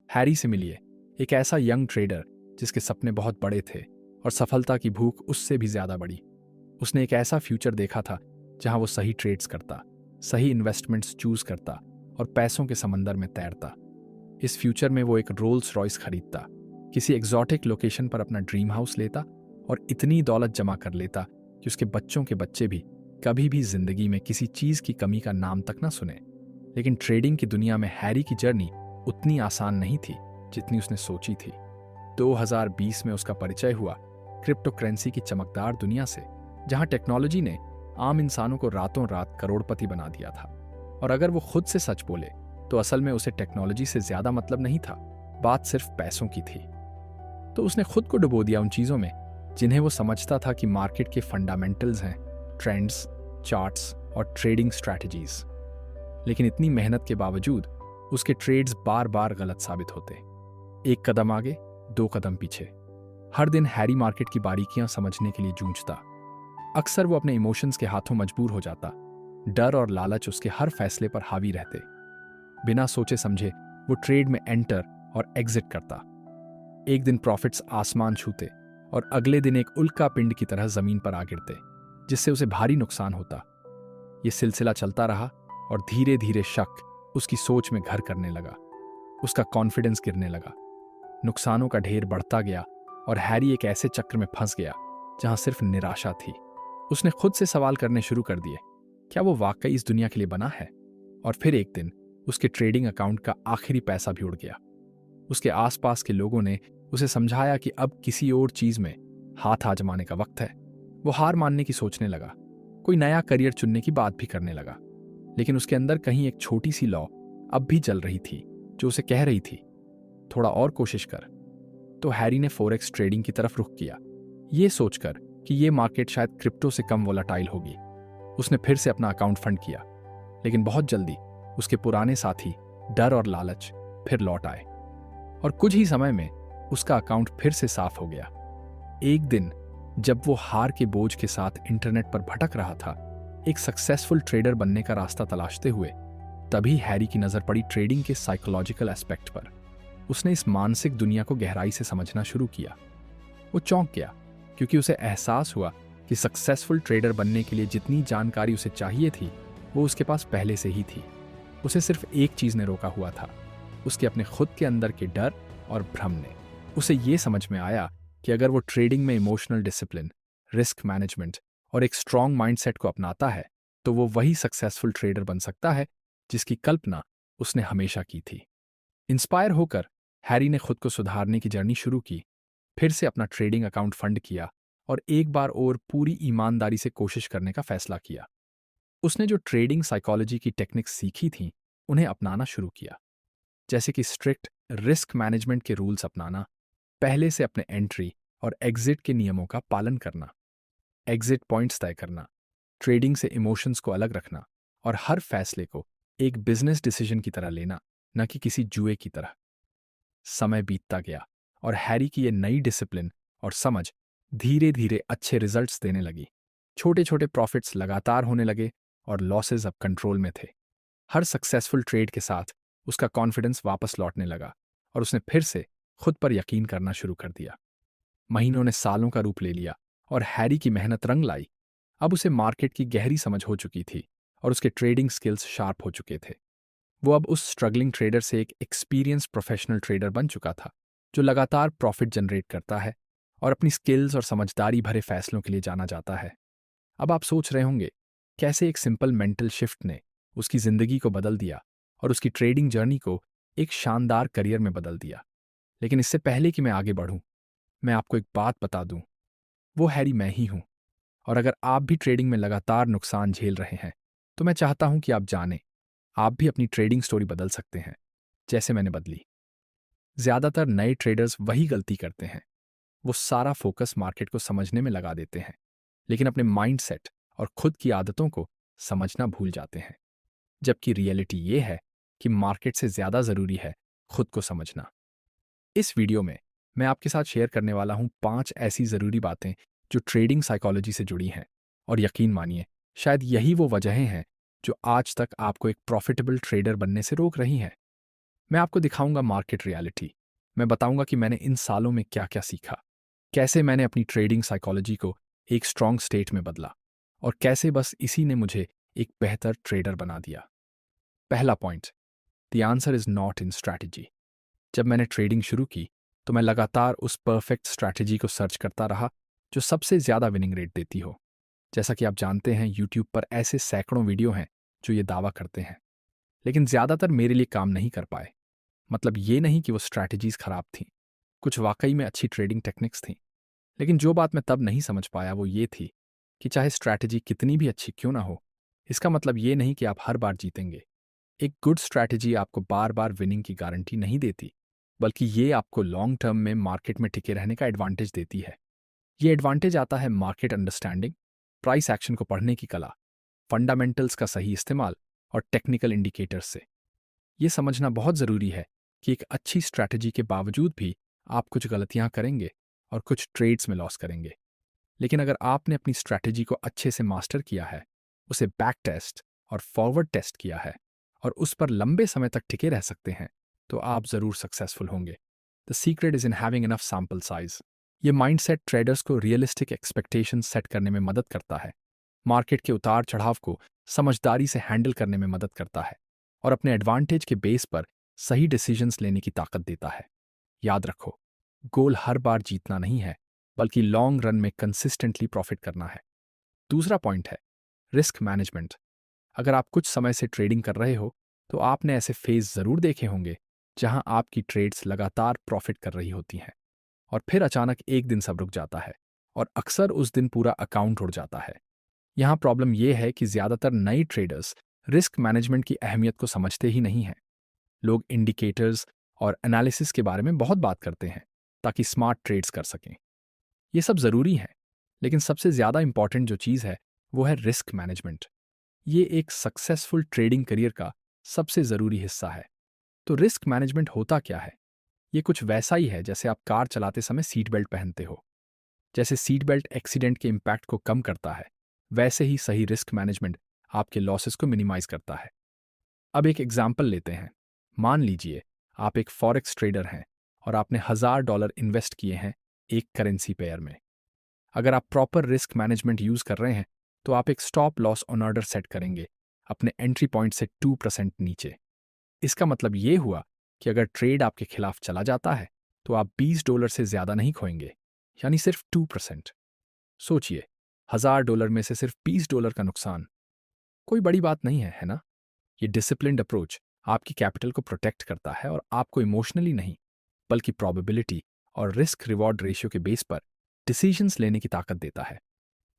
Harry से मिलिए, एक ऐसा यंग ट्रेडर जिसके सपने बहुत बड़े थे और सफलता की भूख उससे भी ज्यादा बड़ी। उसने एक ऐसा फ्यूचर देखा था जहां वो सही ट्रेड्स करता, सही इन्वेस्टमेंट्स चूज करता और पैसों के समंदर में तैरता। इस फ्यूचर में वो एक रोल्स रॉयस खरीदता, किसी एग्जॉटिक लोकेशन पर अपना ड्रीम हाउस लेता और इतनी दौलत जमा कर लेता कि उसके बच्चों के बच्चे भी कभी भी जिंदगी में किसी चीज की कमी का नाम तक ना सुने। लेकिन ट्रेडिंग की दुनिया में हैरी की जर्नी उतनी आसान नहीं थी जितनी उसने सोची थी। 2020 में उसका परिचय हुआ क्रिप्टो करेंसी की चमकदार दुनिया से, जहां टेक्नोलॉजी ने आम इंसानों को रातों रात करोड़पति बना दिया था। और अगर वो खुद से सच बोले तो असल में उसे टेक्नोलॉजी से ज्यादा मतलब नहीं था, बात सिर्फ पैसों की थी। तो उसने खुद को डुबो दिया उन चीजों में जिन्हें वो समझता था कि मार्केट के फंडामेंटल्स हैं, ट्रेंड्स, चार्ट्स और ट्रेडिंग स्ट्रैटेजीज। लेकिन इतनी मेहनत के बावजूद उसके ट्रेड्स बार बार गलत साबित होते। एक कदम आगे, दो कदम पीछे। हर दिन हैरी मार्केट की बारीकियां समझने के लिए जूझता। अक्सर वो अपने इमोशंस के हाथों मजबूर हो जाता। डर और लालच उसके हर फैसले पर हावी रहते। बिना सोचे समझे वो ट्रेड में एंटर और एग्जिट करता। एक दिन प्रॉफिट्स आसमान छूते और अगले दिन एक उल्का पिंड की तरह जमीन पर आ गिरते, जिससे उसे भारी नुकसान होता। ये सिलसिला चलता रहा और धीरे धीरे शक उसकी सोच में घर करने लगा। उसका कॉन्फिडेंस गिरने लगा। नुकसानों का ढेर बढ़ता गया और हैरी एक ऐसे चक्र में फंस गया जहां सिर्फ निराशा थी। उसने खुद से सवाल करने शुरू कर दिए, क्या वो वाकई इस दुनिया के लिए बना है? और फिर एक दिन उसके ट्रेडिंग अकाउंट का आखिरी पैसा भी उड़ गया। उसके आसपास के लोगों ने उसे समझाया कि अब किसी और चीज में हाथ आजमाने का वक्त है। वो हार मानने की सोचने लगा, कोई नया करियर चुनने की बात भी करने लगा। लेकिन उसके अंदर कहीं एक छोटी सी लौ अब भी जल रही थी जो उसे कह रही थी, थोड़ा और कोशिश कर। तो हैरी ने फॉरेक्स ट्रेडिंग की तरफ रुख किया, ये सोचकर कि ये मार्केट शायद क्रिप्टो से कम वोलाटाइल होगी। उसने फिर से अपना अकाउंट फंड किया, लेकिन बहुत जल्दी उसके पुराने साथी डर और लालच फिर लौट आए और कुछ ही समय में उसका अकाउंट फिर से साफ हो गया। एक दिन जब वो हार के बोझ के साथ इंटरनेट पर भटक रहा था, एक सक्सेसफुल ट्रेडर बनने का रास्ता तलाशते हुए, तभी हैरी की नजर पड़ी ट्रेडिंग के साइकोलॉजिकल एस्पेक्ट पर। उसने इस मानसिक दुनिया को गहराई से समझना शुरू किया। वो चौंक गया क्योंकि उसे एहसास हुआ कि सक्सेसफुल ट्रेडर बनने के लिए जितनी जानकारी उसे चाहिए थी वो उसके पास पहले से ही थी। उसे सिर्फ एक चीज ने रोका हुआ था, उसके अपने खुद के अंदर के डर और भ्रम ने। उसे ये समझ में आया कि अगर वो ट्रेडिंग में इमोशनल डिसिप्लिन, रिस्क मैनेजमेंट और एक स्ट्रॉन्ग माइंडसेट को अपनाता है तो वो वही सक्सेसफुल ट्रेडर बन सकता है जिसकी कल्पना उसने हमेशा की थी। इंस्पायर होकर हैरी ने खुद को सुधारने की जर्नी शुरू की, फिर से अपना ट्रेडिंग अकाउंट फंड किया और एक बार और पूरी ईमानदारी से कोशिश करने का फैसला किया। उसने जो ट्रेडिंग साइकोलॉजी की टेक्निक्स सीखी थीं उन्हें अपनाना शुरू किया, जैसे कि स्ट्रिक्ट रिस्क मैनेजमेंट के रूल्स अपनाना, पहले से अपने एंट्री और एग्जिट के नियमों का पालन करना, एग्जिट पॉइंट्स तय करना, ट्रेडिंग से इमोशंस को अलग रखना और हर फैसले को एक बिजनेस डिसीजन की तरह लेना, न कि किसी जुए की तरह। समय बीतता गया और हैरी की ये नई डिसिप्लिन और समझ धीरे धीरे अच्छे रिजल्ट्स देने लगी। छोटे छोटे प्रॉफिट्स लगातार होने लगे और लॉसेस अब कंट्रोल में थे। हर सक्सेसफुल ट्रेड के साथ उसका कॉन्फिडेंस वापस लौटने लगा और उसने फिर से खुद पर यकीन करना शुरू कर दिया। महीनों ने सालों का रूप ले लिया और हैरी की मेहनत रंग लाई। अब उसे मार्केट की गहरी समझ हो चुकी थी और उसके ट्रेडिंग स्किल्स शार्प हो चुके थे। वो अब उस स्ट्रगलिंग ट्रेडर से एक एक्सपीरियंस प्रोफेशनल ट्रेडर बन चुका था जो लगातार प्रॉफिट जनरेट करता है और अपनी स्किल्स और समझदारी भरे फैसलों के लिए जाना जाता है। अब आप सोच रहे होंगे, कैसे एक सिंपल मेंटल शिफ्ट ने उसकी जिंदगी को बदल दिया और उसकी ट्रेडिंग जर्नी को एक शानदार करियर में बदल दिया। लेकिन इससे पहले कि मैं आगे बढ़ूं, मैं आपको एक बात बता दूं, वो हैरी मैं ही हूं। और अगर आप भी ट्रेडिंग में लगातार नुकसान झेल रहे हैं तो मैं चाहता हूं कि आप जानें, आप भी अपनी ट्रेडिंग स्टोरी बदल सकते हैं, जैसे मैंने बदली। ज्यादातर नए ट्रेडर्स वही गलती करते हैं, वो सारा फोकस मार्केट को समझने में लगा देते हैं, लेकिन अपने माइंडसेट और खुद की आदतों को समझना भूल जाते हैं। जबकि रियलिटी ये है कि मार्केट से ज्यादा जरूरी है खुद को समझना। इस वीडियो में मैं आपके साथ शेयर करने वाला हूं 5 ऐसी जरूरी बातें जो ट्रेडिंग साइकोलॉजी से जुड़ी हैं, और यकीन मानिए, शायद यही वो वजहें हैं जो आज तक आपको एक प्रॉफिटेबल ट्रेडर बनने से रोक रही हैं। मैं आपको दिखाऊंगा मार्केट रियलिटी। मैं बताऊंगा कि मैंने इन सालों में क्या क्या सीखा, कैसे मैंने अपनी ट्रेडिंग साइकोलॉजी को एक स्ट्रॉन्ग स्टेट में बदला, और कैसे बस इसी ने मुझे एक बेहतर ट्रेडर बना दिया। पहला point, the answer is not in strategy. जब मैंने ट्रेडिंग शुरू की तो मैं लगातार उस परफेक्ट स्ट्रैटेजी को सर्च करता रहा जो सबसे ज़्यादा विनिंग रेट देती हो। जैसा कि आप जानते हैं, यूट्यूब पर ऐसे सैकड़ों वीडियो हैं जो ये दावा करते हैं, लेकिन ज़्यादातर मेरे लिए काम नहीं कर पाए। मतलब ये नहीं कि वो स्ट्रैटेजीज खराब थीं, कुछ वाकई में अच्छी ट्रेडिंग टेक्निक्स थीं, लेकिन जो बात मैं तब नहीं समझ पाया वो ये थी कि चाहे स्ट्रैटेजी कितनी भी अच्छी क्यों ना हो, इसका मतलब ये नहीं कि आप हर बार जीतेंगे। एक गुड स्ट्रैटेजी आपको बार बार विनिंग की गारंटी नहीं देती, बल्कि ये आपको लॉन्ग टर्म में मार्केट में टिके रहने का एडवांटेज देती है। ये एडवांटेज आता है मार्केट अंडरस्टैंडिंग, प्राइस एक्शन को पढ़ने की कला, फंडामेंटल्स का सही इस्तेमाल और टेक्निकल इंडिकेटर्स से। ये समझना बहुत ज़रूरी है कि एक अच्छी स्ट्रैटेजी के बावजूद भी आप कुछ गलतियां करेंगे और कुछ ट्रेड्स में लॉस करेंगे। लेकिन अगर आपने अपनी स्ट्रैटेजी को अच्छे से मास्टर किया है, उसे बैक टेस्ट और फॉरवर्ड टेस्ट किया है, और उस पर लंबे समय तक टिके रह सकते हैं, तो आप ज़रूर सक्सेसफुल होंगे। The secret is in having enough sample size. ये माइंडसेट ट्रेडर्स को रियलिस्टिक एक्सपेक्टेशंस सेट करने में मदद करता है, मार्केट के उतार चढ़ाव को समझदारी से हैंडल करने में मदद करता है, और अपने एडवांटेज के बेस पर सही डिसीजंस लेने की ताकत देता है। याद रखो, गोल हर बार जीतना नहीं है, बल्कि लॉन्ग रन में कंसिस्टेंटली प्रॉफिट करना है। दूसरा पॉइंट है रिस्क मैनेजमेंट। अगर आप कुछ समय से ट्रेडिंग कर रहे हो तो आपने ऐसे फेज जरूर देखे होंगे जहां आपकी ट्रेड्स लगातार प्रॉफिट कर रही होती हैं, और फिर अचानक एक दिन सब रुक जाता है, और अक्सर उस दिन पूरा अकाउंट उड़ जाता है। यहां प्रॉब्लम यह है कि ज्यादातर नए ट्रेडर्स रिस्क मैनेजमेंट की अहमियत को समझते ही नहीं हैं। लोग इंडिकेटर्स और एनालिसिस के बारे में बहुत बात करते हैं ताकि स्मार्ट ट्रेड्स कर सकें। ये सब ज़रूरी है, लेकिन सबसे ज़्यादा इंपॉर्टेंट जो चीज़ है वो है रिस्क मैनेजमेंट। ये एक सक्सेसफुल ट्रेडिंग करियर का सबसे ज़रूरी हिस्सा है। तो रिस्क मैनेजमेंट होता क्या है? ये कुछ वैसा ही है जैसे आप कार चलाते समय सीट बेल्ट पहनते हो। जैसे सीट बेल्ट एक्सीडेंट के इम्पैक्ट को कम करता है, वैसे ही सही रिस्क मैनेजमेंट आपके लॉसेस को मिनिमाइज करता है। अब एक एग्जाम्पल लेते हैं। मान लीजिए आप एक फॉरेक्स ट्रेडर हैं और आपने $1000 इन्वेस्ट किए हैं एक करेंसी पेयर में। अगर आप प्रॉपर रिस्क मैनेजमेंट यूज कर रहे हैं तो आप एक stop loss on order set करेंगे अपने एंट्री पॉइंट से 2% नीचे। इसका मतलब ये हुआ कि अगर ट्रेड आपके खिलाफ चला जाता है तो आप $20 से ज्यादा नहीं खोएंगे, यानी सिर्फ 2%। सोचिए, $1000 में से सिर्फ $20 का नुकसान कोई बड़ी बात नहीं है, है ना? ये डिसिप्लिन्ड अप्रोच आपकी कैपिटल को प्रोटेक्ट करता है और आपको इमोशनली नहीं, बल्कि प्रोबेबिलिटी और रिस्क रिवॉर्ड रेशियो के बेस पर डिसीजंस लेने की ताकत देता है,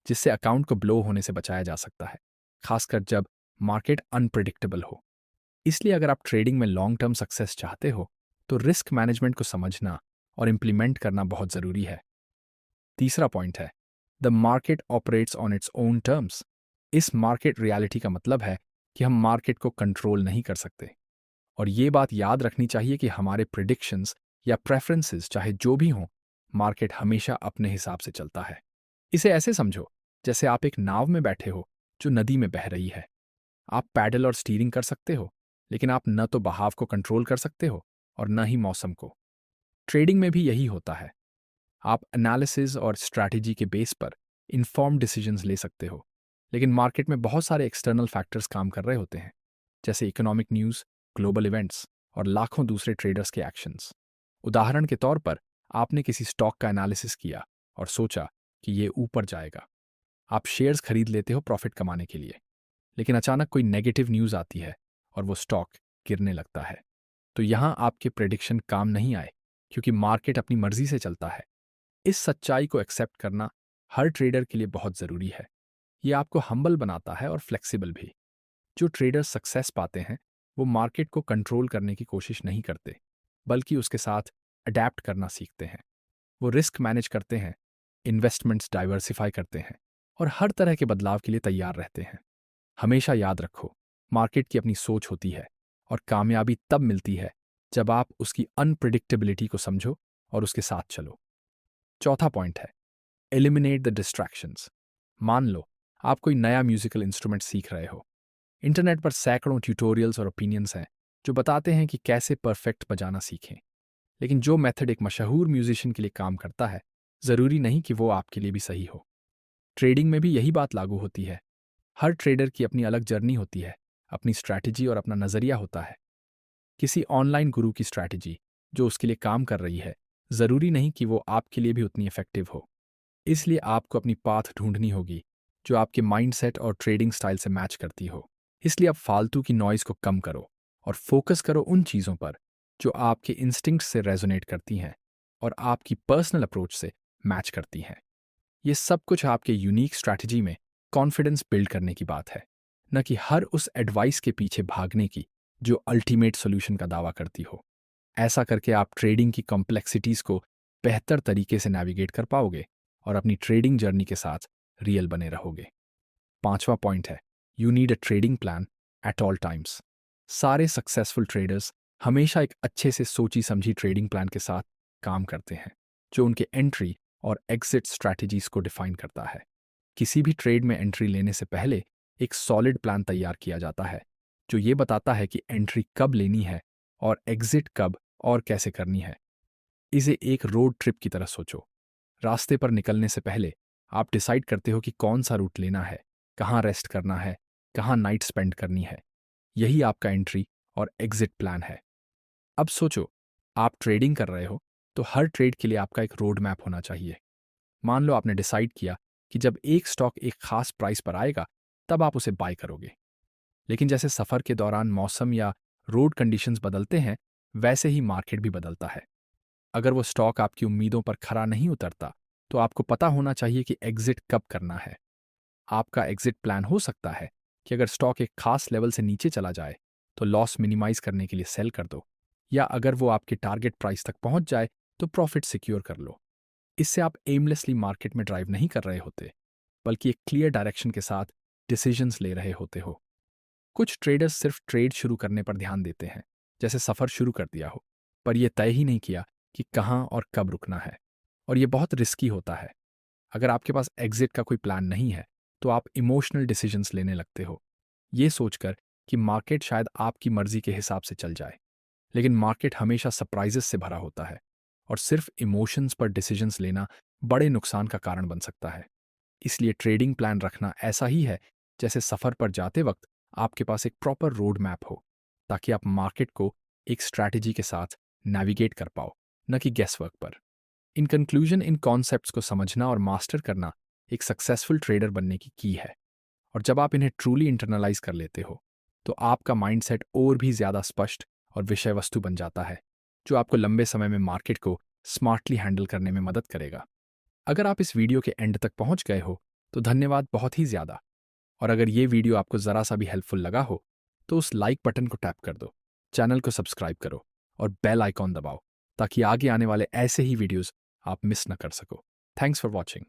जिससे अकाउंट को ब्लो होने से बचाया जा सकता है, खासकर जब मार्केट अनप्रिडिक्टेबल हो। इसलिए अगर आप ट्रेडिंग में लॉन्ग टर्म सक्सेस चाहते हो तो रिस्क मैनेजमेंट को समझना और इम्प्लीमेंट करना बहुत ज़रूरी है। तीसरा पॉइंट है the market operates on its own terms. इस मार्केट रियलिटी का मतलब है कि हम मार्केट को कंट्रोल नहीं कर सकते, और ये बात याद रखनी चाहिए कि हमारे प्रिडिक्शंस या प्रेफरेंसेस चाहे जो भी हों, मार्केट हमेशा अपने हिसाब से चलता है। इसे ऐसे समझो जैसे आप एक नाव में बैठे हो जो नदी में बह रही है। आप पैडल और स्टीयरिंग कर सकते हो, लेकिन आप न तो बहाव को कंट्रोल कर सकते हो और न ही मौसम को। ट्रेडिंग में भी यही होता है। आप एनालिसिस और स्ट्रैटेजी के बेस पर इन्फॉर्म डिसीजंस ले सकते हो, लेकिन मार्केट में बहुत सारे एक्सटर्नल फैक्टर्स काम कर रहे होते हैं, जैसे इकोनॉमिक न्यूज़, ग्लोबल इवेंट्स और लाखों दूसरे ट्रेडर्स के एक्शंस। उदाहरण के तौर पर, आपने किसी स्टॉक का एनालिसिस किया और सोचा कि ये ऊपर जाएगा। आप शेयर्स खरीद लेते हो प्रॉफिट कमाने के लिए, लेकिन अचानक कोई नेगेटिव न्यूज़ आती है और वो स्टॉक गिरने लगता है। तो यहाँ आपके प्रेडिक्शन काम नहीं आए, क्योंकि मार्केट अपनी मर्जी से चलता है। इस सच्चाई को एक्सेप्ट करना हर ट्रेडर के लिए बहुत ज़रूरी है। ये आपको हम्बल बनाता है और फ्लेक्सिबल भी। जो ट्रेडर सक्सेस पाते हैं वो मार्केट को कंट्रोल करने की कोशिश नहीं करते, बल्कि उसके साथ अडैप्ट करना सीखते हैं। वो रिस्क मैनेज करते हैं, इन्वेस्टमेंट्स डाइवर्सिफाई करते हैं और हर तरह के बदलाव के लिए तैयार रहते हैं। हमेशा याद रखो, मार्केट की अपनी सोच होती है, और कामयाबी तब मिलती है जब आप उसकी अनप्रिडिक्टेबिलिटी को समझो और उसके साथ चलो। चौथा पॉइंट है एलिमिनेट द डिस्ट्रैक्शंस। मान लो आप कोई नया म्यूजिकल इंस्ट्रूमेंट सीख रहे हो। इंटरनेट पर सैकड़ों ट्यूटोरियल्स और ओपिनियंस हैं, जो बताते हैं कि कैसे परफेक्ट बजाना सीखें। लेकिन जो मेथड एक मशहूर म्यूजिशियन के लिए काम करता है, ज़रूरी नहीं कि वो आपके लिए भी सही हो। ट्रेडिंग में भी यही बात लागू होती है। हर ट्रेडर की अपनी अलग जर्नी होती है, अपनी स्ट्रैटेजी और अपना नज़रिया होता है। किसी ऑनलाइन गुरु की स्ट्रैटेजी जो उसके लिए काम कर रही है, ज़रूरी नहीं कि वो आपके लिए भी उतनी इफेक्टिव हो। इसलिए आपको अपनी पाथ ढूंढनी होगी जो आपके माइंडसेट और ट्रेडिंग स्टाइल से मैच करती हो। इसलिए अब फालतू की नॉइज़ को कम करो और फोकस करो उन चीज़ों पर जो आपके इंस्टिंक्ट से रेजोनेट करती हैं और आपकी पर्सनल अप्रोच से मैच करती हैं। ये सब कुछ आपके यूनिक स्ट्रैटेजी में कॉन्फिडेंस बिल्ड करने की बात है, न कि हर उस एडवाइस के पीछे भागने की जो अल्टीमेट सॉल्यूशन का दावा करती हो। ऐसा करके आप ट्रेडिंग की कॉम्प्लेक्सिटीज़ को बेहतर तरीके से नेविगेट कर पाओगे और अपनी ट्रेडिंग जर्नी के साथ रियल बने रहोगे। पांचवा पॉइंट है, you need a trading plan at all times. सारे सक्सेसफुल ट्रेडर्स हमेशा एक अच्छे से सोची समझी ट्रेडिंग प्लान के साथ काम करते हैं, जो उनके एंट्री और एग्जिट स्ट्रैटेजीज को डिफाइन करता है। किसी भी ट्रेड में एंट्री लेने से पहले एक सॉलिड प्लान तैयार किया जाता है, जो ये बताता है कि एंट्री कब लेनी है और एग्जिट कब और कैसे करनी है। इसे एक रोड ट्रिप की तरह सोचो। रास्ते पर निकलने से पहले आप डिसाइड करते हो कि कौन सा रूट लेना है, कहाँ रेस्ट करना है, कहाँ नाइट स्पेंड करनी है। यही आपका एंट्री और एग्जिट प्लान है। अब सोचो, आप ट्रेडिंग कर रहे हो तो हर ट्रेड के लिए आपका एक रोड मैप होना चाहिए। मान लो आपने डिसाइड किया कि जब एक स्टॉक एक खास प्राइस पर आएगा तब आप उसे बाय करोगे। लेकिन जैसे सफ़र के दौरान मौसम या रोड कंडीशंस बदलते हैं, वैसे ही मार्केट भी बदलता है। अगर वो स्टॉक आपकी उम्मीदों पर खरा नहीं उतरता, तो आपको पता होना चाहिए कि एग्जिट कब करना है। आपका एग्जिट प्लान हो सकता है कि अगर स्टॉक एक खास लेवल से नीचे चला जाए, तो लॉस मिनिमाइज करने के लिए सेल कर दो, या अगर वो आपके टारगेट प्राइस तक पहुंच जाए तो प्रॉफिट सिक्योर कर लो। इससे आप एमलेसली मार्केट में ड्राइव नहीं कर रहे होते, बल्कि एक क्लियर डायरेक्शन के साथ डिसीजंस ले रहे होते हो। कुछ ट्रेडर्स सिर्फ ट्रेड शुरू करने पर ध्यान देते हैं, जैसे सफ़र शुरू कर दिया हो, पर यह तय ही नहीं किया कि कहाँ और कब रुकना है, और ये बहुत रिस्की होता है। अगर आपके पास एग्जिट का कोई प्लान नहीं है, तो आप इमोशनल डिसीजंस लेने लगते हो, ये सोचकर कि मार्केट शायद आपकी मर्जी के हिसाब से चल जाए। लेकिन मार्केट हमेशा सरप्राइजेस से भरा होता है, और सिर्फ इमोशंस पर डिसीजंस लेना बड़े नुकसान का कारण बन सकता है। इसलिए ट्रेडिंग प्लान रखना ऐसा ही है जैसे सफ़र पर जाते वक्त आपके पास एक प्रॉपर रोड मैप हो, ताकि आप मार्केट को एक स्ट्रैटेजी के साथ नेविगेट कर पाओ, न कि गेस वर्क पर। इन कंक्लूजन, इन कॉन्सेप्ट्स को समझना और मास्टर करना एक सक्सेसफुल ट्रेडर बनने की है। और जब आप इन्हें ट्रूली इंटरनलाइज कर लेते हो, तो आपका माइंडसेट और भी ज़्यादा स्पष्ट और विषय वस्तु बन जाता है, जो आपको लंबे समय में मार्केट को स्मार्टली हैंडल करने में मदद करेगा। अगर आप इस वीडियो के एंड तक पहुंच गए हो, तो धन्यवाद बहुत ही ज़्यादा। और अगर ये वीडियो आपको ज़रा सा भी हेल्पफुल लगा हो, तो उस लाइक बटन को टैप कर दो, चैनल को सब्सक्राइब करो और बेल आइकॉन दबाओ, ताकि आगे आने वाले ऐसे ही वीडियोस आप मिस न कर सको। Thanks for watching.